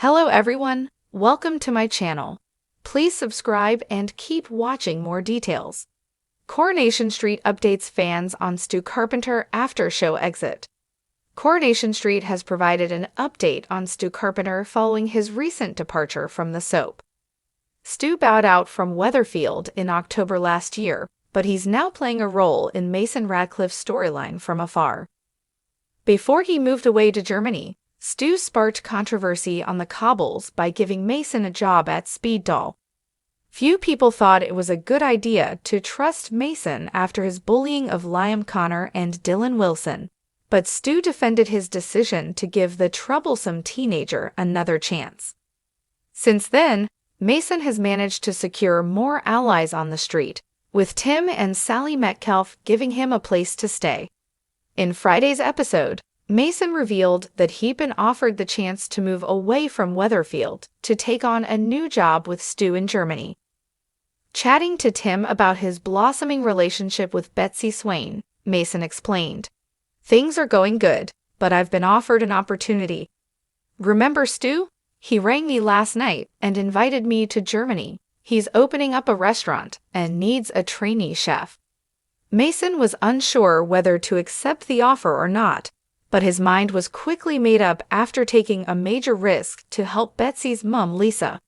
Hello everyone, welcome to my channel. Please subscribe and keep watching more details. Coronation Street updates fans on Stu Carpenter after show exit. Coronation Street has provided an update on Stu Carpenter following his recent departure from the soap. Stu bowed out from Weatherfield in October last year, but he's now playing a role in Mason Radcliffe's storyline from afar. Before he moved away to Germany, Stu sparked controversy on the cobbles by giving Mason a job at Speed Doll. Few people thought it was a good idea to trust Mason after his bullying of Liam Connor and Dylan Wilson, but Stu defended his decision to give the troublesome teenager another chance. Since then, Mason has managed to secure more allies on the street, with Tim and Sally Metcalf giving him a place to stay. In Friday's episode, Mason revealed that he'd been offered the chance to move away from Weatherfield to take on a new job with Stu in Germany. Chatting to Tim about his blossoming relationship with Betsy Swain, Mason explained, "Things are going good, but I've been offered an opportunity. Remember Stu? He rang me last night and invited me to Germany. He's opening up a restaurant and needs a trainee chef." Mason was unsure whether to accept the offer or not, but his mind was quickly made up after taking a major risk to help Betsy's mom, Lisa.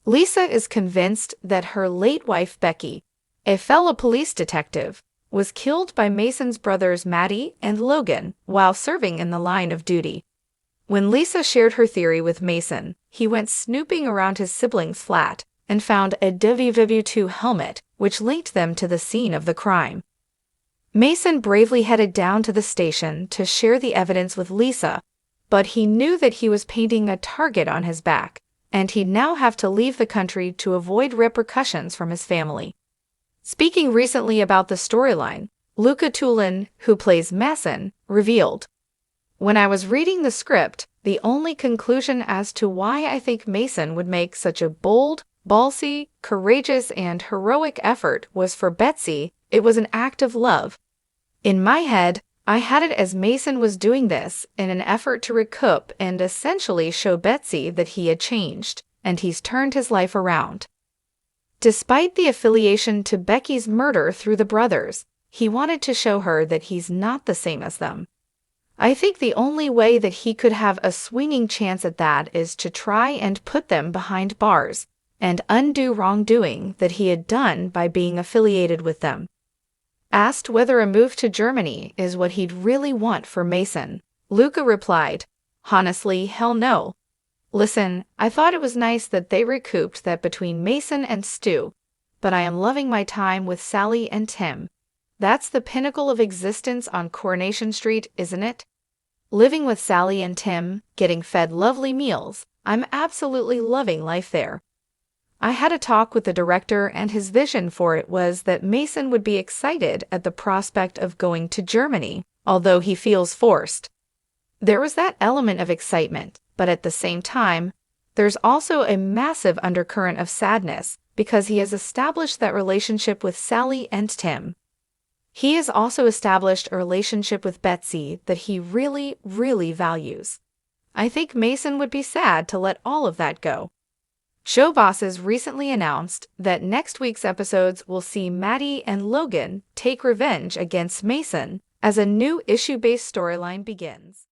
Lisa is convinced that her late wife, Becky, a fellow police detective, was killed by Mason's brothers Maddie and Logan while serving in the line of duty. When Lisa shared her theory with Mason, he went snooping around his siblings' flat and found a WW2 helmet which linked them to the scene of the crime. Mason bravely headed down to the station to share the evidence with Lisa, but he knew that he was painting a target on his back, and he'd now have to leave the country to avoid repercussions from his family. Speaking recently about the storyline, Luca Tulin, who plays Mason, revealed, "When I was reading the script, the only conclusion as to why I think Mason would make such a bold, ballsy, courageous, and heroic effort was for Betsy. It was an act of love. In my head, I had it as Mason was doing this in an effort to recoup and essentially show Betsy that he had changed, and he's turned his life around." Despite the affiliation to Becky's murder through the brothers, he wanted to show her that he's not the same as them. "I think the only way that he could have a swinging chance at that is to try and put them behind bars and undo wrongdoing that he had done by being affiliated with them." Asked whether a move to Germany is what he'd really want for Mason, Luca replied, "Honestly, hell no. Listen, I thought it was nice that they recouped that between Mason and Stu, but I am loving my time with Sally and Tim. That's the pinnacle of existence on Coronation Street, isn't it? Living with Sally and Tim, getting fed lovely meals, I'm absolutely loving life there." I had a talk with the director, and his vision for it was that Mason would be excited at the prospect of going to Germany, although he feels forced. There was that element of excitement, but at the same time, there's also a massive undercurrent of sadness because he has established that relationship with Sally and Tim. He has also established a relationship with Betsy that he really, really values. I think Mason would be sad to let all of that go. Show bosses recently announced that next week's episodes will see Maddie and Logan take revenge against Mason as a new issue-based storyline begins.